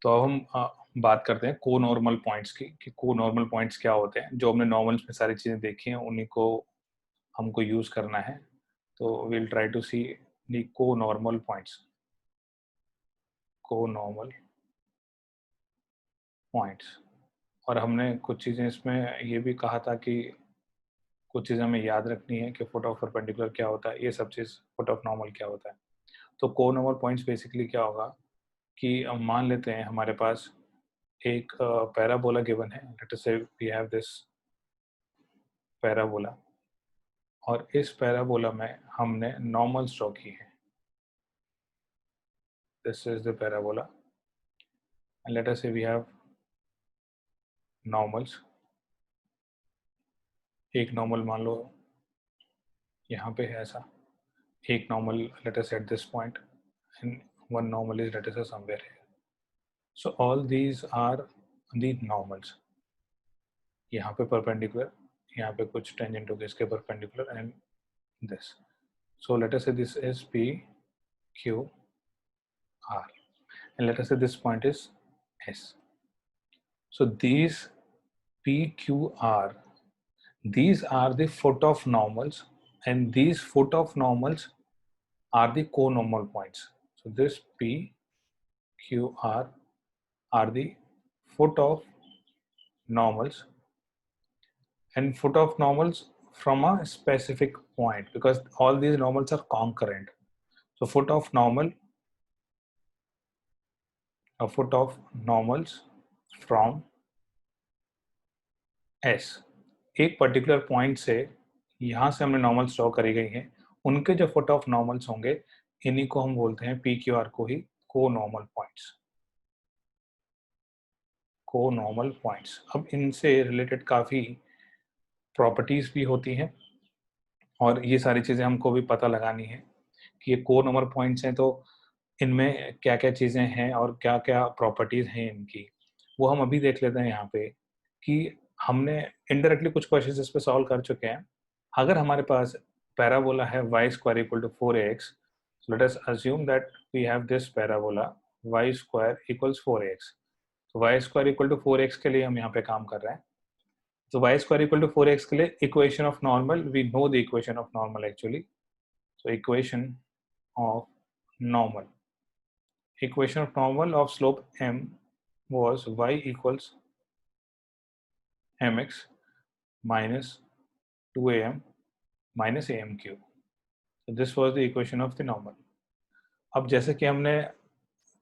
तो अब हम बात करते हैं को-नॉर्मल पॉइंट्स की कि को-नॉर्मल पॉइंट्स क्या होते हैं। जो हमने नॉर्मल्स में सारी चीज़ें देखी हैं, उन्हीं को हमको यूज़ करना है। तो we will try to see the conormal points. Conormal points. और हमने कुछ चीज़ें इसमें ये भी कहा था कि कुछ चीज़ें हमें याद रखनी है कि फुट ऑफ परपेंडिकुलर क्या होता है, ये सब चीज़ फुट ऑफ नॉर्मल क्या होता है। तो को-नॉर्मल पॉइंट्स बेसिकली क्या होगा कि मान लेते हैं हमारे पास एक पैराबोला गिवन है। लेट अस से वी हैव दिस पैराबोला और इस पैराबोला में हमने नॉर्मल्स ड्रॉ की है। This is the parabola and let us से वी हैव नॉर्मल्स। एक नॉर्मल मान लो यहाँ पे है ऐसा, एक normal let us at this point and one normal is let us say somewhere here. So all these are the normals. यहाँ पे perpendicular, यहाँ पे कुछ tangent होगा इसके perpendicular and this. So let us say this is P, Q, R and let us say this point is S. So these P, Q, R, these are the foot of normals and these foot of normals are the co-normal points. So this P, Q, R are the foot of normals and foot of normals from a specific point because all these normals are concurrent. So foot of normal, a foot of normals from S. एक particular point से यहाँ से हमने normals draw करी गई हैं, उनके जो फुट ऑफ नॉर्मल्स होंगे इन्हीं को हम बोलते हैं पी क्यू आर को ही को नॉर्मल पॉइंट्स। को नॉर्मल पॉइंट्स। अब इनसे रिलेटेड काफ़ी प्रॉपर्टीज भी होती हैं और ये सारी चीज़ें हमको भी पता लगानी है कि ये को नंबर पॉइंट्स हैं तो इनमें क्या-क्या चीज़ें हैं और क्या-क्या प्रॉपर्टीज हैं इनकी। वो हम अभी देख लेते हैं यहाँ पे कि हमने इनडायरेक्टली कुछ क्वेश्चंस इस पे सॉल्व कर चुके हैं। अगर हमारे पास पैराबोला है y square equal to 4x, let us assume that we have this parabola y square equals 4x। तो y square equal to 4x के लिए हम यहाँ पे काम कर रहे हैं। तो y square equal to 4x के लिए equation of normal, we know the equation of normal actually. So equation of normal. Equation of normal of slope m was y equals mx minus 2am minus am cube. So this was the equation of the normal. अब जैसे कि हमने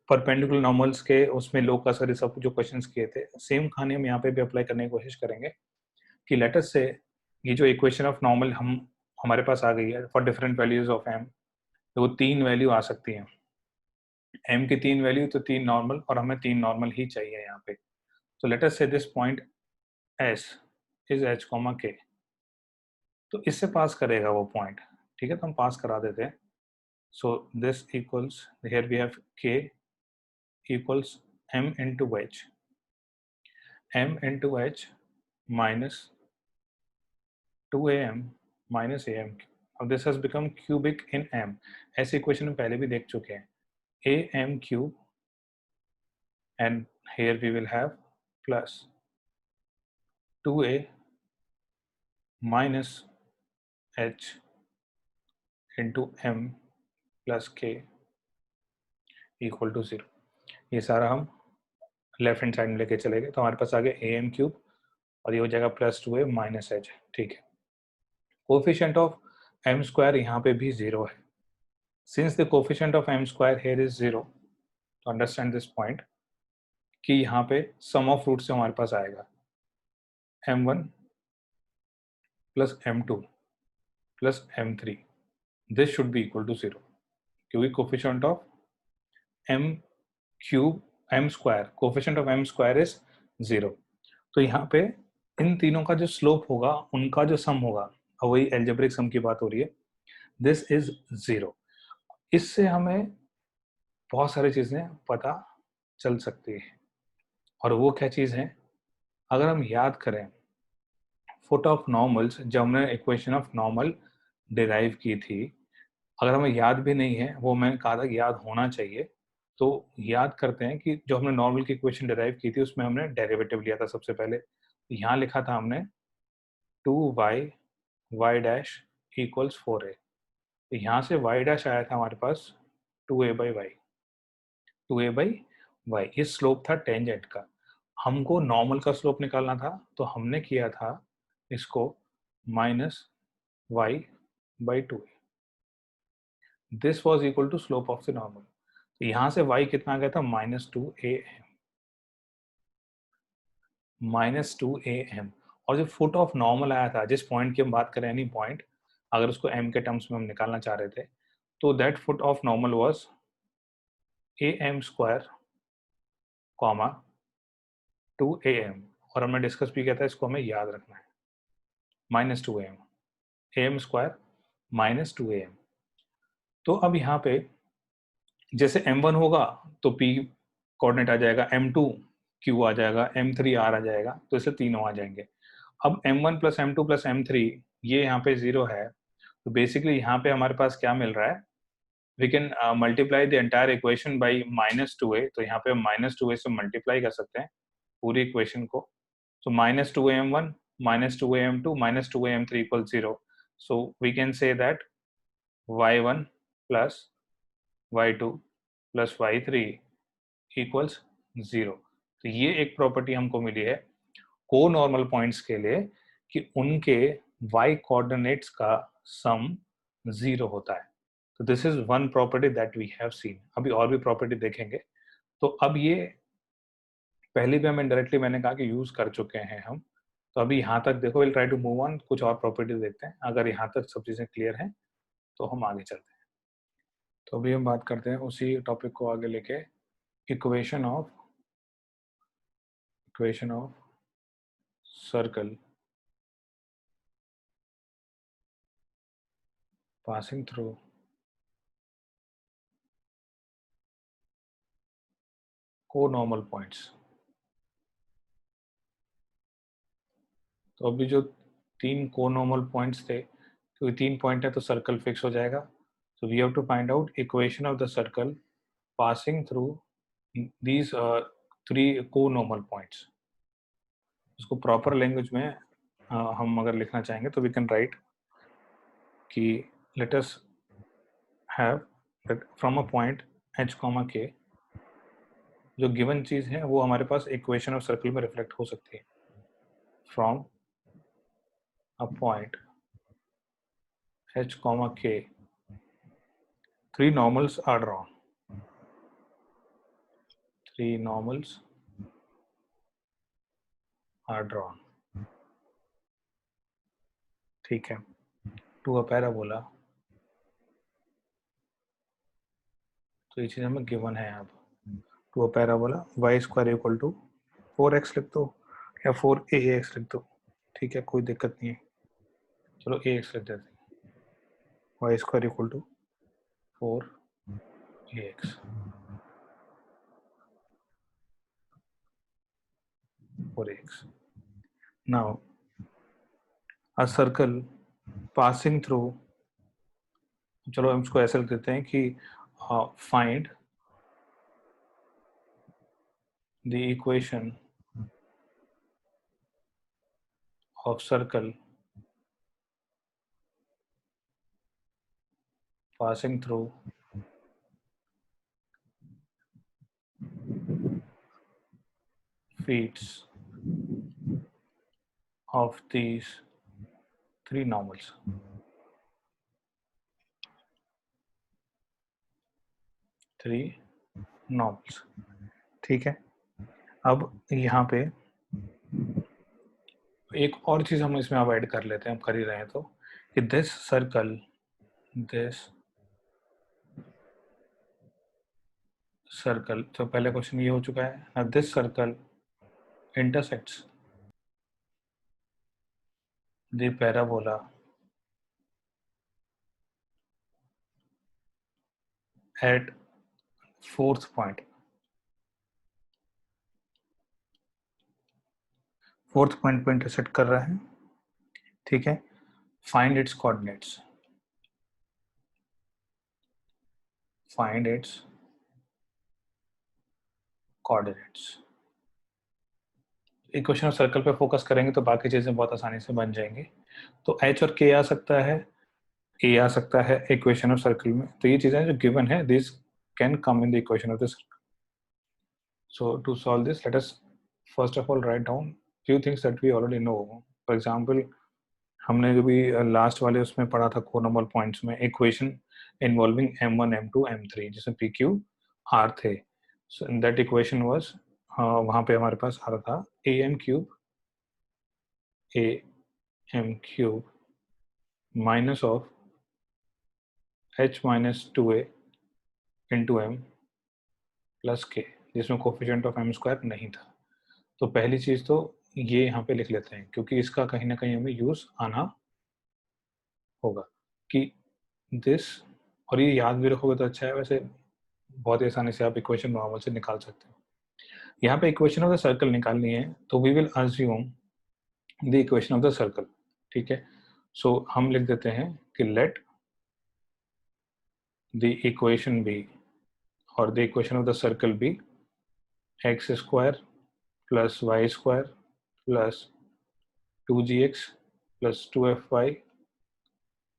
perpendicular normals के उसमें locus और सब जो questions किए थे, सेम कहानी हम यहाँ पे भी अप्लाई करने की कोशिश करेंगे कि लेट अस से ये जो इक्वेशन ऑफ नॉर्मल हमारे पास आ गई है for different values of M, तो वो 3 वैल्यू आ सकती हैं। एम की 3 वैल्यू तो 3 नॉर्मल और हमें 3 नॉर्मल ही चाहिए यहाँ पे। तो लेट अस से this point S is H comma के, तो इससे पास करेगा वो पॉइंट। ठीक है, तो हम पास करा देते हैं। So this equals here we have k equals m into h, m into h minus 2am minus am। अब this has become cubic in m। ऐसे इक्वेशन हम पहले भी देख चुके हैं। am cube and here we will have plus 2a minus h into m plus k equal to 0। ये सारा हम लेफ्ट हैंड साइड में लेके चले गए तो हमारे पास आ गया am क्यूब और ये हो जाएगा प्लस 2a माइनस एच। ठीक है, कोफिशिएंट ऑफ m स्क्वायर यहाँ पे भी 0 है। Since the coefficient of m square here is 0, तो अंडरस्टैंड दिस पॉइंट कि यहाँ पे सम ऑफ रूट से हमारे पास आएगा m1 plus m2 plus m3, this should be equal to 0 क्योंकि coefficient of m cube m square, coefficient of m square is 0। तो यहाँ पे इन तीनों का जो स्लोप होगा उनका जो सम होगा, और वही एल्जेब्रिक सम की बात हो रही है, दिस इज 0। इससे हमें बहुत सारी चीजें पता चल सकती है और वो क्या चीज है, अगर हम याद करें फुट ऑफ नॉर्मल्स जब हमने इक्वेशन ऑफ नॉर्मल डिराइव की थी, अगर हमें याद भी नहीं है, वो मैंने कहा था कि याद होना चाहिए, तो याद करते हैं कि जो हमने नॉर्मल की इक्वेशन डिराइव की थी उसमें हमने डेरिवेटिव लिया था सबसे पहले। यहाँ लिखा था हमने 2y y dash equals 4a। तो यहाँ से y डैश आया था हमारे पास 2a by Y, 2a by Y. ये स्लोप था टेंजेंट का। हमको नॉर्मल का स्लोप निकालना था, तो हमने किया था इसको minus Y by 2a। This was equal to slope of the normal. तो यहाँ से y कितना आ गया था -2am, -2am। और जो फुट ऑफ नॉर्मल आया था, जिस पॉइंट की हम बात करें, एनी पॉइंट, अगर उसको m के टर्म्स में हम निकालना चाह रहे थे, तो that foot of normal was am square comma 2am। और हमने डिस्कस भी किया था, इसको हमें याद रखना है, -2am, am स्क्वायर -2am। तो अब यहाँ पे जैसे m1 होगा तो p कोऑर्डिनेट आ जाएगा, m2 q आ जाएगा, m3 r आ जाएगा, तो इसे तीनों आ जाएंगे। अब m1 plus m2 plus m3 ये यहाँ पे 0 है, तो बेसिकली यहाँ पे हमारे पास क्या मिल रहा है, we can multiply the entire equation by -2a। तो यहाँ पे हम -2a से मल्टीप्लाई कर सकते हैं पूरी इक्वेशन को। So -2am1 -2am2 -2am3 equals 0. So we can say that y1 plus y2 plus y3 equals 0. तो ये एक प्रॉपर्टी हमको मिली है को नॉर्मल पॉइंट्स के लिए कि उनके y कोऑर्डिनेट्स का सम 0 होता है। तो this is one property that we have seen. अभी और भी प्रॉपर्टी देखेंगे। तो अब ये पहले भी हम इनडायरेक्टली मैंने कहा कि यूज कर चुके हैं हम। तो अभी यहाँ तक देखो, will try to move on, कुछ और प्रॉपर्टीज देखते हैं। अगर यहाँ तक सब चीज़ें क्लियर हैं तो हम आगे चलते हैं। तो अभी हम बात करते हैं उसी टॉपिक को आगे लेके, equation of circle passing through को नॉर्मल पॉइंट्स। तो अभी जो 3 को नॉर्मल पॉइंट्स थे, क्योंकि 3 पॉइंट है तो सर्कल फिक्स हो जाएगा। So we have to find out equation of the circle passing through these 3 co-normal points. इसको प्रॉपर लैंग्वेज में हम अगर लिखना चाहेंगे तो we can write कि let us have that from a point h, k, जो गिवन चीज है वो हमारे पास इक्वेशन ऑफ सर्कल में रिफ्लेक्ट हो सकती है। From a point h, k, 3 normals are drawn। 3 normals are drawn। ठीक है, टू अ पैराबोला। तो ये चीज हमें गिवन है यहाँ पर। To a parabola y square equal to 4x लिख दो या 4ax लिख दो, ठीक है, कोई दिक्कत नहीं है। चलो ax लिख देते हैं। y square equal to 4ax, 4ax। Now a circle passing through, चलो हम इसको ऐसे लिख देते हैं कि find the equation of circle passing through feet of these 3 normals। 3 normals, ठीक है। अब यहाँ पे एक और चीज हम इसमें अवॉइड कर लेते हैं, हम कर ही रहे हैं तो, कि दिस सर्कल तो पहले क्वेश्चन ये हो चुका है ना, this circle intersects the parabola at 4th point। 4th point पे इंटरसेक्ट कर रहा है, ठीक है। Find its coordinates, find its coordinates. Equation of circle पे फोकस करेंगे तो बाकी चीजें बहुत आसानी से बन जाएंगी। तो एच और के आ सकता है, ए आ सकता है इक्वेशन ऑफ सर्कल में। तो ये चीजें जो गिवन है, this can come in the equation of the circle. So to solve this, let us first of all write down few things that we already know. For example, हमने जो भी last वाले उसमें पढ़ा था कोनोमल पॉइंट्स में, equation involving m1 m2 m3 जिसमें p q r थे। सो दैट इक्वेशन वाज, वहाँ पे हमारे पास आ रहा था am cube minus of h minus 2a into m plus k, जिसमें कोफिशिएंट ऑफ m स्क्वायर नहीं था। तो पहली चीज तो ये यहाँ पे लिख लेते हैं, क्योंकि इसका कहीं ना कहीं हमें यूज आना होगा कि दिस, और ये याद भी रखोगे तो अच्छा है। वैसे बहुत ही आसानी से आप इक्वेशन नॉर्मल से निकाल सकते हो। यहाँ पे इक्वेशन ऑफ द सर्कल निकालनी है, तो we will assume the equation of the circle. ठीक है, सो हम लिख देते हैं कि लेट द इक्वेशन बी, और the equation of the circle be x square plus y square plus 2gx plus 2fy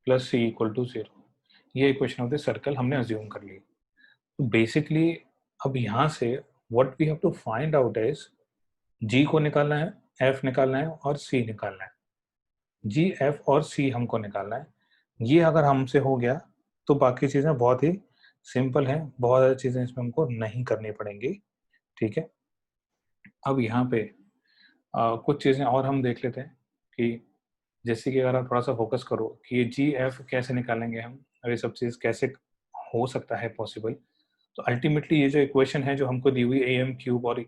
plus c equal to 0। ये इक्वेशन ऑफ द सर्कल हमने अज्यूम कर ली। तो बेसिकली अब यहाँ से what we have to find out is g को निकालना है, एफ निकालना है और सी निकालना है। जी, एफ और सी हमको निकालना है। ये अगर हमसे हो गया तो बाकी चीज़ें बहुत ही सिंपल हैं, बहुत ज़्यादा चीज़ें इसमें हमको नहीं करनी पड़ेंगी। ठीक है, अब यहाँ पे कुछ चीज़ें और हम देख लेते हैं कि जैसे कि अगर आप थोड़ा सा फोकस करो कि ये जी एफ कैसे निकालेंगे हम, और ये सब चीज़ कैसे हो सकता है पॉसिबल। तो अल्टीमेटली ये जो इक्वेशन है जो हमको दी हुई ए एम क्यूब और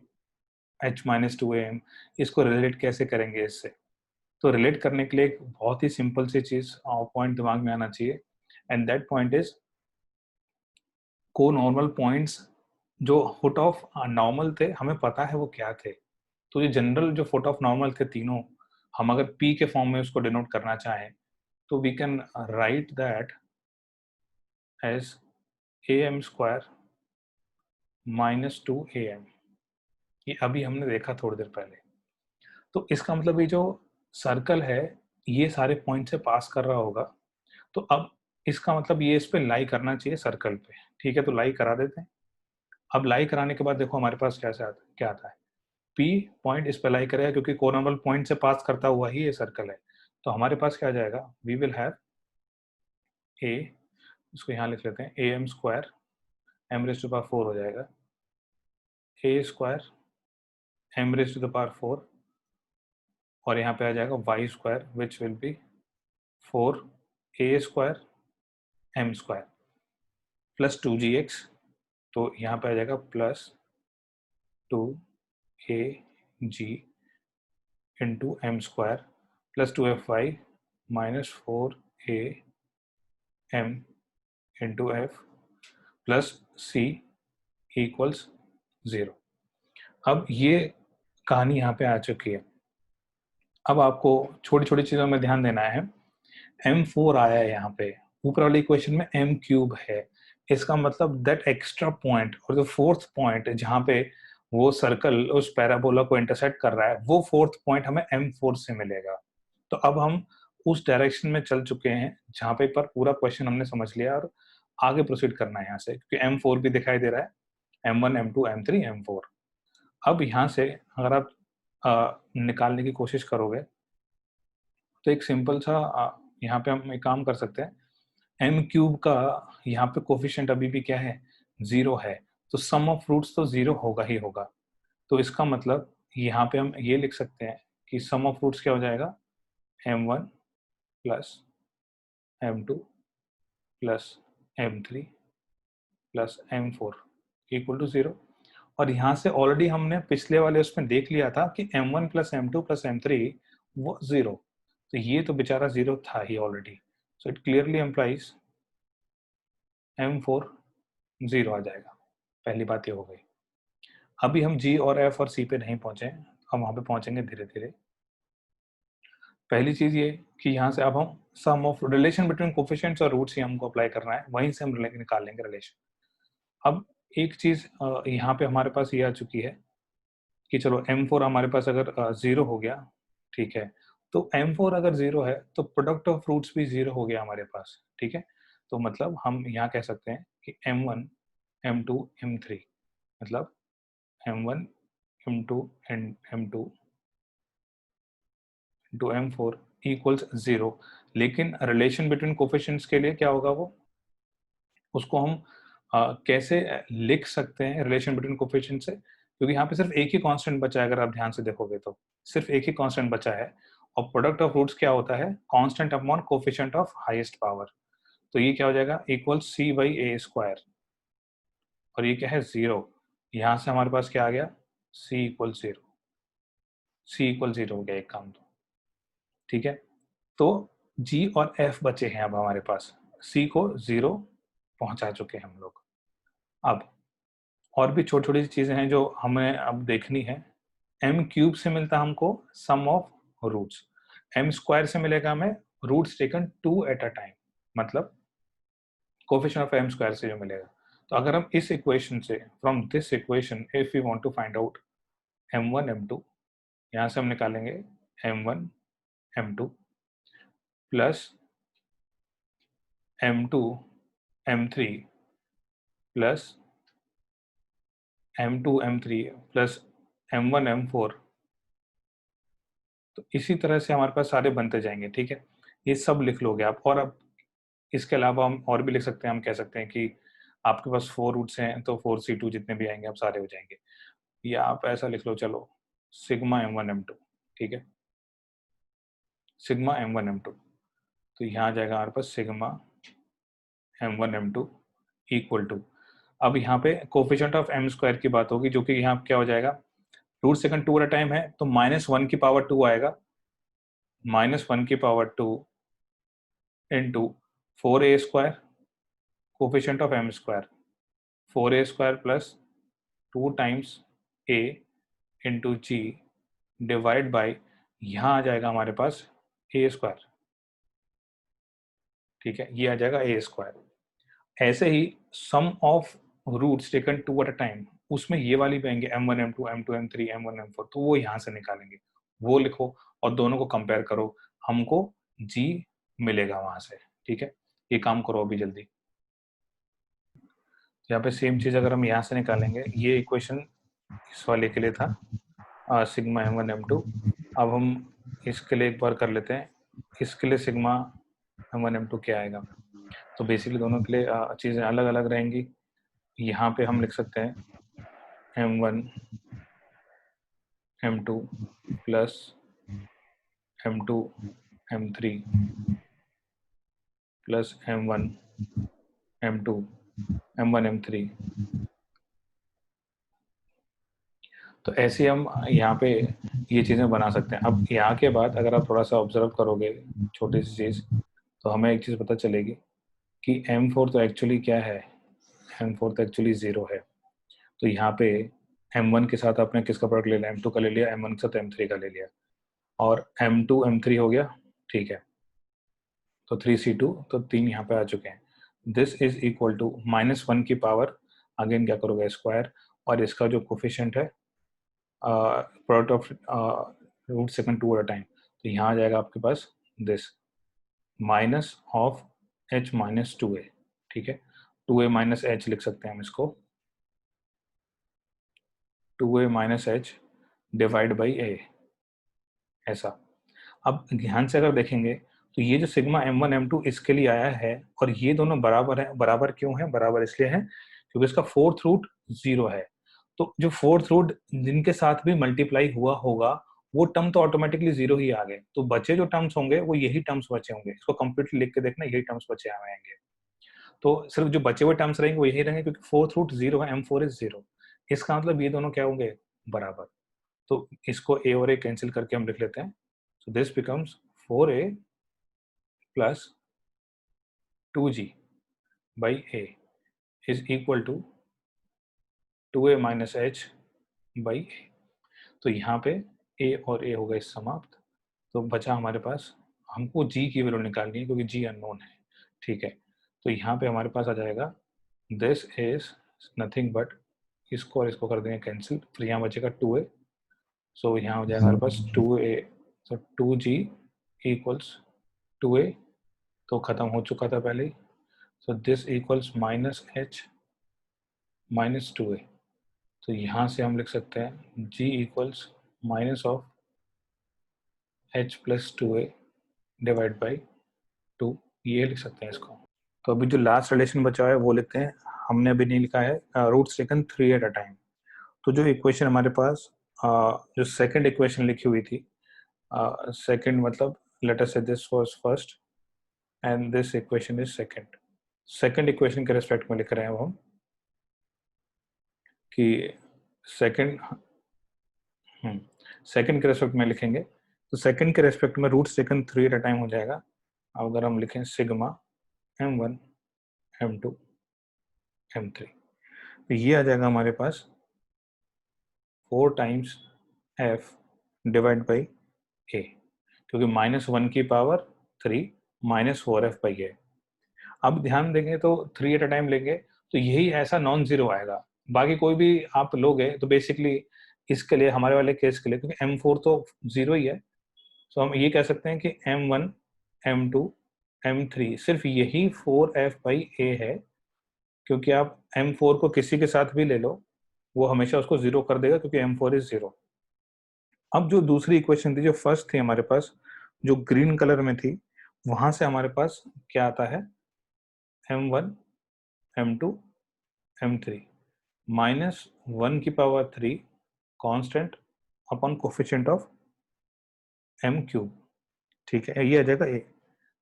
एच माइनस 2am, इसको रिलेट कैसे करेंगे इससे। तो रिलेट करने के लिए एक बहुत ही सिंपल सी चीज पॉइंट दिमाग में आना चाहिए, एंड दैट पॉइंट इज को नॉर्मल पॉइंट्स जो फुट ऑफ नॉर्मल थे, हमें पता है वो क्या थे। तो ये जनरल जो फुट ऑफ नॉर्मल थे तीनों, हम अगर p के फॉर्म में उसको डिनोट करना चाहें तो we can write that as am square minus 2am। ये अभी हमने देखा थोड़ी देर पहले। तो इसका मतलब ये जो सर्कल है ये सारे पॉइंट से पास कर रहा होगा। तो अब इसका मतलब ये इस पे लाई करना चाहिए सर्कल पे। ठीक है, तो लाई करा देते हैं। अब लाई कराने के बाद देखो हमारे पास क्या आता है। P पॉइंट इस पे लाई करेगा क्योंकि कोनोवल पॉइंट से पास करता हुआ ही ये सर्कल है। तो हमारे पास क्या आ जाएगा, वी विल हैव a, इसको यहाँ लिख लेते हैं am square m raise to the power 4 हो जाएगा, a square m raise to the power 4, और यहाँ पे आ जाएगा y square which will be 4a square m square plus 2gx। तो यहाँ पे आ जाएगा plus 2a g into m square plus 2fy minus 4a m into f plus c equals 0। अब ये कहानी यहाँ पे आ चुकी है। अब आपको छोटी छोटी चीज़ों में ध्यान देना है। m4 आया है यहाँ पे, ऊपर वाली इक्वेशन में m क्यूब है। इसका मतलब दैट एक्स्ट्रा पॉइंट और जो फोर्थ पॉइंट जहाँ पे वो सर्कल उस पैराबोला को इंटरसेक्ट कर रहा है, वो फोर्थ पॉइंट हमें m4 से मिलेगा। तो अब हम उस डायरेक्शन में चल चुके हैं जहाँ पे पर पूरा क्वेश्चन हमने समझ लिया, और आगे प्रोसीड करना है यहाँ से, क्योंकि m4 भी दिखाई दे रहा है, m1 m2 m3 m4। अब यहाँ से अगर आप निकालने की कोशिश करोगे तो एक सिंपल सा यहाँ पे हम एक काम कर सकते हैं। एम क्यूब का यहाँ पे कोफिशिएंट अभी भी क्या है, 0 है। तो सम ऑफ रूट्स तो 0 होगा ही होगा। तो इसका मतलब यहाँ पे हम ये लिख सकते हैं कि सम ऑफ रूट्स क्या हो जाएगा, m1 plus m2 plus m3 plus m4 equal to 0। और यहाँ से ऑलरेडी हमने पिछले वाले उसमें देख लिया था कि m1 plus m2 plus m3 वो 0। तो ये तो बेचारा 0 था ही already. So it clearly implies m4 0 आ जाएगा। पहली बात ये हो गई। अभी हम g और f और c पे नहीं पहुंचे, हम वहां पे पहुंचेंगे धीरे धीरे। पहली चीज ये कि यहाँ से अब हम सम ऑफ रिलेशन बिटवीन कोफिशिएंट्स और रूट्स ही हमको अप्लाई करना है, वहीं से हम निकाल लेंगे रिलेशन। अब एक चीज यहाँ पे हमारे पास ये आ चुकी है कि चलो M4 हमारे पास अगर 0 हो गया, ठीक है, तो M4 अगर 0 है तो प्रोडक्ट ऑफ फ्रूट्स भी 0 हो गया हमारे पास, ठीक है। तो मतलब हम यहाँ कह सकते हैं कि M1 M2 M3 मतलब M1 M2 and M2 to M4 equals 0। लेकिन रिलेशन बिटवीन कोफिशिएंट्स के लिए क्या होगा, वो उसको हम कैसे लिख सकते हैं रिलेशन बिटवीन कोफिशिएंट से, क्योंकि यहाँ पे सिर्फ एक ही कांस्टेंट बचा है। अगर आप ध्यान से देखोगे तो सिर्फ एक ही कांस्टेंट बचा है, और प्रोडक्ट ऑफ रूट्स क्या होता है, constant upon coefficient of highest power. तो ये क्या हो जाएगा, equal C by A square, और ये क्या है 0। यहाँ से हमारे पास क्या आ गया, C इक्वल 0, C इक्वल 0 हो गया एक काम तो, ठीक है। तो G और F बचे हैं अब हमारे पास, C को 0 पहुंचा चुके हैं हम लोग। अब और भी छोटी छोटी चीजें हैं जो हमें अब देखनी है। M क्यूब से मिलता है हमको sum of roots, M square से मिलेगा हमें roots taken 2 at a time, मतलब कोफिशिएंट ऑफ M स्क्वायर से जो मिलेगा। तो अगर हम इस इक्वेशन से, from this equation if we want to find out M1 M2, यहाँ से हम निकालेंगे M1 M2 plus M2 M3 plus M2 M3 plus M1 M4। तो इसी तरह से हमारे पास सारे बनते जाएंगे, ठीक है। ये सब लिख लोगे आप। और अब इसके अलावा हम और भी लिख सकते हैं, हम कह सकते हैं कि आपके पास 4 रूट्स हैं तो 4C2 जितने भी आएंगे आप सारे हो जाएंगे। या आप ऐसा लिख लो, चलो सिग्मा M1 M2, ठीक है, सिग्मा M1 M2। तो यहाँ आ जाएगा हमारे पास sigma M1 M2 equal to, अब यहाँ पे कोफिशिएंट ऑफ M स्क्वायर की बात होगी, जो कि यहाँ क्या हो जाएगा, root second 2 at a time है तो -1 की पावर 2 आएगा, -1 की power 2 into 4A square, coefficient of M square 4A square plus 2 times A into G divide by, यहाँ आ जाएगा हमारे पास A स्क्वायर, ठीक है, ये आ जाएगा A स्क्वायर। ऐसे ही sum of roots taken 2 at a time, उसमें ये वाली भी आएंगे M1 M2 M2 M3 M1 M4, तो वो यहाँ से निकालेंगे, वो लिखो और दोनों को कंपेयर करो, हमको G मिलेगा वहां से, ठीक है। ये काम करो अभी जल्दी। यहाँ पे सेम चीज अगर हम यहाँ से निकालेंगे, ये इक्वेशन इस वाले के लिए था सिग्मा M1 M2। अब हम इसके लिए एक बार कर लेते हैं, इसके लिए सिग्मा M1 M2 क्या आएगा। तो बेसिकली दोनों के लिए चीज़ें अलग अलग रहेंगी। यहाँ पे हम लिख सकते हैं M1 M2 plus M2 M3 plus M1 M2 M1 M3। तो ऐसे हम यहाँ पे ये चीज़ें बना सकते हैं। अब यहाँ के बाद अगर आप थोड़ा सा ऑब्जर्व करोगे छोटी सी चीज़, तो हमें एक चीज़ पता चलेगी कि M4 तो एक्चुअली क्या है, M4 तो एक्चुअली 0 है। तो यहाँ पे M1 के साथ आपने किसका प्रोडक्ट ले लिया, M2 का ले लिया, M1 के साथ M3 का ले लिया, और M2 M3 हो गया, ठीक है। तो 3C2, तो 3 यहाँ पे आ चुके हैं। दिस इज इक्वल टू -1 की पावर, अगेन क्या करोगे स्क्वायर, और इसका जो कोफिशिएंट है product of root second 2 at a time, तो यहाँ आ जाएगा आपके पास this minus of h minus 2a, ठीक है। 2a माइनस h लिख सकते हैं हम इसको, 2a minus h divide by a, ऐसा। अब ध्यान से अगर देखेंगे तो ये जो सिग्मा M1 M2 इसके लिए आया है, और ये दोनों बराबर है। बराबर क्यों है, बराबर इसलिए है क्योंकि इसका फोर्थ रूट 0 है। तो जो फोर्थ रूट जिनके साथ भी मल्टीप्लाई हुआ होगा वो टर्म तो ऑटोमेटिकली 0 ही आ गए, तो बचे जो टर्म्स होंगे वो यही टर्म्स बचे होंगे। इसको कंप्लीटली लिख के देखना, यही टर्म्स बचे आएंगे। तो सिर्फ जो बचे हुए टर्म्स रहेंगे वो यही रहेंगे, क्योंकि फोर्थ रूट 0 है, M4 इज 0। इसका मतलब ये दोनों क्या होंगे, बराबर। तो इसको a और a कैंसिल करके हम लिख लेते हैं। So this becomes 4a plus 2g by a is equal to 2a minus h by a। तो यहाँ पे a और a हो गए समाप्त। तो बचा हमारे पास, हमको g की वैल्यू निकालनी है क्योंकि g अननोन है, ठीक है। तो यहाँ पे हमारे पास आ जाएगा दिस इज नथिंग बट इसको और इसको कर देंगे कैंसिल, फिर यहाँ बचेगा 2a, सो यहाँ हो जाएगा हमारे पास 2a, सो 2g इक्वल्स 2a, तो ख़त्म हो चुका था पहले ही, so this equals minus h minus 2a, तो यहाँ से हम लिख सकते हैं g equals minus of h plus 2a divide by 2, ये लिख सकते हैं इसको। तो अभी जो लास्ट रिलेशन बचा है वो लिखते हैं, हमने अभी नहीं लिखा है roots taken 3 at a time. तो जो इक्वेशन हमारे पास जो सेकंड इक्वेशन लिखी हुई थी, सेकंड मतलब लेट अस से this was first and this equation is second. Second equation के रेस्पेक्ट में लिख रहे हैं हम कि सेकंड सेकंड के रेस्पेक्ट में लिखेंगे, तो सेकंड के रेस्पेक्ट में roots taken 3 at a time हो जाएगा। अब अगर हम लिखें सिग्मा m1 m2 m3, तो ये आ जाएगा हमारे पास 4 times f divide by a, क्योंकि -1 की power 3 minus 4f by a। अब ध्यान देंगे तो 3 एट अ टाइम लेंगे तो यही ऐसा नॉन जीरो आएगा, बाकी कोई भी आप लोगे तो बेसिकली इसके लिए, हमारे वाले केस के लिए, क्योंकि m4 तो जीरो ही है, तो हम ये कह सकते हैं कि m1 m2 m3 सिर्फ यही 4f बाई a है, क्योंकि आप m4 को किसी के साथ भी ले लो वो हमेशा उसको जीरो कर देगा, क्योंकि m4 इज जीरो। अब जो दूसरी इक्वेशन थी, जो फर्स्ट थी हमारे पास, जो ग्रीन कलर में थी, वहां से हमारे पास क्या आता है, m1 m2 m3 -1 की power 3 constant upon coefficient of m cube, ठीक है, ये आ जाएगा a,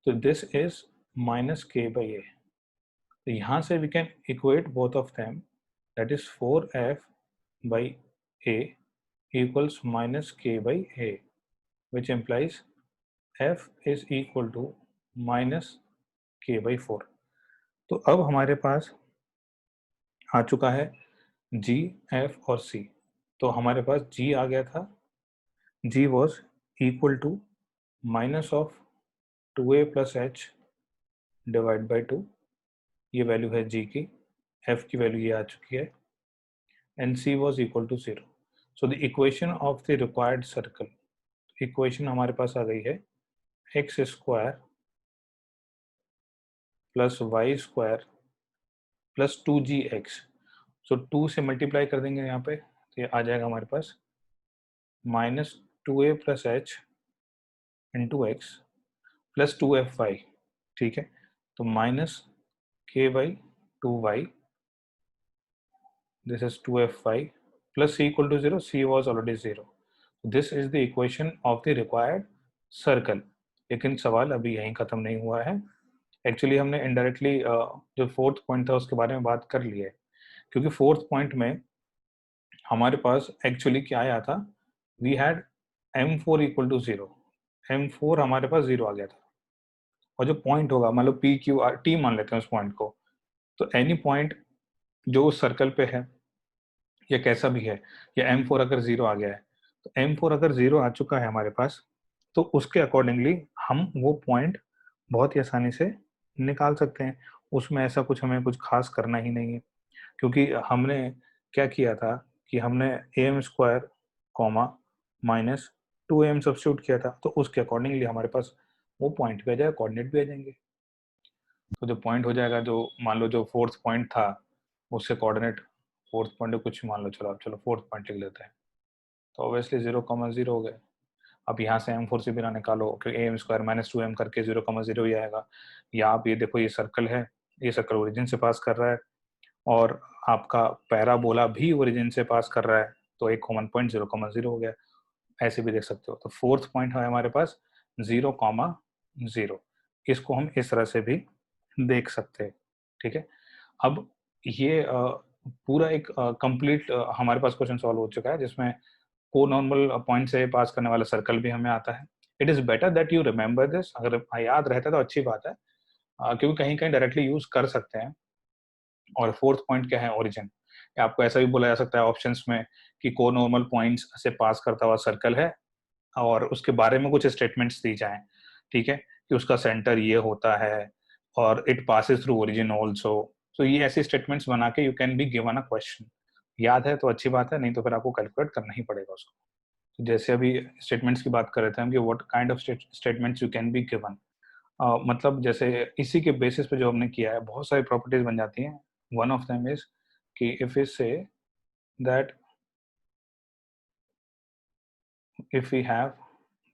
तो this is minus k by a। तो यहाँ से we can equate both of them, that is 4f by a equals minus k by a, which implies f is equal to minus k by 4। तो अब हमारे पास आ चुका है g, f और c। तो हमारे पास g आ गया था, g was equal to minus of 2a plus h divide by 2, ये वैल्यू है g की, f की वैल्यू ये आ चुकी है, and c was equal to 0। so the equation of the required circle, equation हमारे पास आ गई है x square plus y square plus 2gx। So 2 से मल्टीप्लाई कर देंगे यहाँ पे, तो ये आ जाएगा हमारे पास -2a plus h into x plus 2fy, ठीक है, तो minus k by 2y, this is 2fy plus c equal to 0, c was already 0। This is the equation of the required circle. लेकिन सवाल अभी यहीं ख़त्म नहीं हुआ है, एक्चुअली हमने इनडायरेक्टली जो फोर्थ पॉइंट था उसके बारे में बात कर ली है, क्योंकि फोर्थ पॉइंट में हमारे पास एक्चुअली क्या आया था, we had m4 equal to 0, m4 हमारे पास 0 आ गया था, और जो पॉइंट होगा, मान लो p q r t मान लेते हैं उस पॉइंट को, तो एनी पॉइंट जो उस सर्कल पे है या कैसा भी है, या m4 अगर 0 आ गया है, तो m4 अगर 0 आ चुका है हमारे पास, तो उसके अकॉर्डिंगली हम वो पॉइंट बहुत ही आसानी से निकाल सकते हैं, उसमें ऐसा कुछ हमें कुछ खास करना ही नहीं है, क्योंकि हमने क्या किया था कि हमने am square comma minus 2am substitute किया था, तो उसके अकॉर्डिंगली हमारे पास वो पॉइंट भी आ जाएगा, कोऑर्डिनेट भी आ जाएंगे। तो जो पॉइंट हो जाएगा, जो मान लो जो फोर्थ पॉइंट था उससे कोऑर्डिनेट, फोर्थ पॉइंट कुछ मान लो, चलो फोर्थ पॉइंट लिख लेते हैं, तो ऑब्वियसली 0,0 हो गए। अब यहाँ से m4 से बिना निकालो, क्योंकि am स्क्वायर माइनस 2m करके 0,0 ही आएगा। या आप ये देखो, ये सर्कल है, ये सर्कल ओरिजिन से पास कर रहा है, और आपका पैराबोला भी ओरिजिन से पास कर रहा है, तो एक कॉमन पॉइंट 0,0 हो गया, ऐसे भी देख सकते हो। तो फोर्थ पॉइंट है हमारे पास 0,0, इसको हम इस तरह से भी देख सकते हैं, ठीक है। अब ये पूरा एक कंप्लीट हमारे पास क्वेश्चन सॉल्व हो चुका है, जिसमें को नॉर्मल पॉइंट से पास करने वाला सर्कल भी हमें आता है। It is better that you remember this, अगर याद रहता है तो अच्छी बात है, क्योंकि कहीं कहीं डायरेक्टली यूज कर सकते हैं। और फोर्थ पॉइंट क्या है, ओरिजिन। आपको ऐसा भी बोला जा सकता है ऑप्शंस में कि को नॉर्मल पॉइंट्स से पास करता हुआ सर्कल है, और उसके बारे में कुछ स्टेटमेंट्स दी जाएं, ठीक है, कि उसका सेंटर ये होता है और it passes through origin also, so ये ऐसे स्टेटमेंट्स बना के you can be given a question. याद है तो अच्छी बात है, नहीं तो फिर आपको कैलकुलेट करना ही पड़ेगा उसको। तो जैसे अभी स्टेटमेंट्स की बात कर रहे थे हम कि what kind of statements you can be given, मतलब जैसे इसी के बेसिस पे जो हमने किया है बहुत सारी प्रॉपर्टीज बन जाती हैं। वन ऑफ देम इज कि if we say that if we have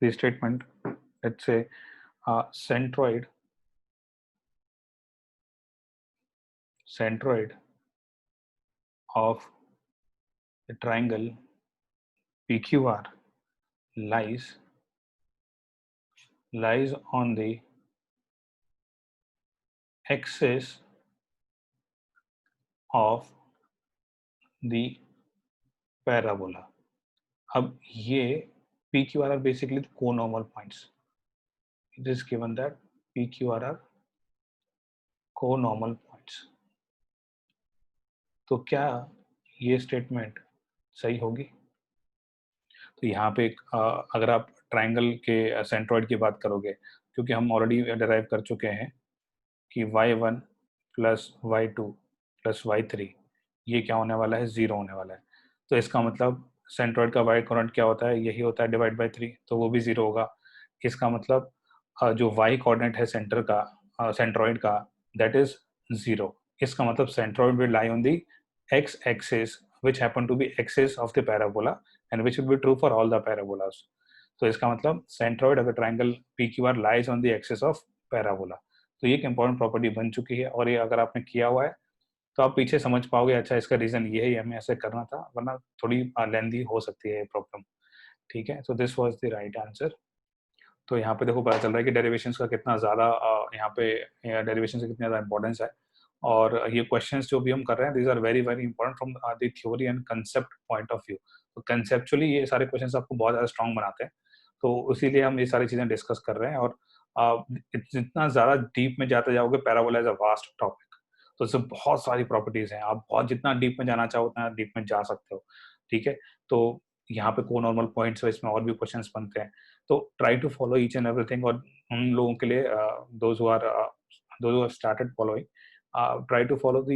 the statement, let's say centroid of the triangle PQR lies on the axis of the parabola. अब ये PQR are basically the co-normal points. It is given that PQR are co-normal points. तो क्या ये statement सही होगी? तो यहाँ पे अगर आप ट्राइंगल के सेंट्रॉइड की बात करोगे, क्योंकि हम ऑलरेडी डिराइव कर चुके हैं कि y1 plus y2 plus y3 ये क्या होने वाला है, 0 होने वाला है। तो इसका मतलब सेंट्रॉइड का y कोऑर्डिनेट क्या होता है, यही होता है डिवाइड बाई 3, तो वो भी 0 होगा। इसका मतलब जो y कोऑर्डिनेट है सेंटर का सेंट्रॉइड का, दैट इज 0। इसका मतलब centroid will lie on the x axis which happen to be axis of the parabola and which will be true for all the parabolas. तो इसका मतलब centroid of the triangle PQR lies on the axis of parabola। तो ये एक important property बन चुकी है, और ये अगर आपने किया हुआ है तो आप पीछे समझ पाओगे, अच्छा इसका रीजन ये है, हमें ऐसे करना था, वरना थोड़ी लेंदी हो सकती है ये प्रॉब्लम। ठीक है, so this was the right answer. तो यहाँ पे देखो पता चल रहा है कि डेरिवेशंस का कितना ज़्यादा यहाँ पे डेरिवेशन से कितना ज़्यादा इंपॉर्टेंस है। और ये क्वेश्चंस जो भी हम कर रहे हैं, these are very very important from the theory and concept point of view. तो कंसेप्चुअली ये सारे क्वेश्चंस आपको बहुत ज़्यादा स्ट्रॉन्ग बनाते हैं, तो इसीलिए हम ये सारी चीज़ें डिस्कस कर रहे हैं। और जितना ज़्यादा डीप में जाते जाओगे, parabola is a vast topic, तो इससे बहुत सारी प्रॉपर्टीज़ हैं, आप बहुत जितना डीप में जाना चाहो उतना डीप में जा सकते हो। ठीक है, तो यहाँ पे को नॉर्मल पॉइंट्स है, इसमें और भी क्वेश्चंस बनते हैं, तो try to follow each and everything. और उन लोगों के लिए those who are started following, try to follow the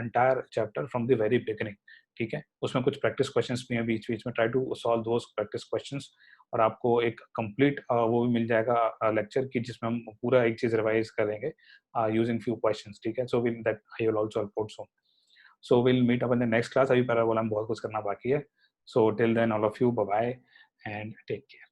entire chapter from the very beginning. ठीक है, उसमें कुछ प्रैक्टिस क्वेश्चंस भी हैं बीच बीच में, try to solve those practice questions, और आपको एक कंप्लीट वो भी मिल जाएगा लेक्चर की, जिसमें हम पूरा एक चीज रिवाइज करेंगे यूजिंग फ्यू क्वेश्चंस। ठीक है, so will that I will also upload soon. So will meet up in the next class. अभी पैराबोला में बहुत कुछ करना बाकी है। So till then all of you, bye bye and take care.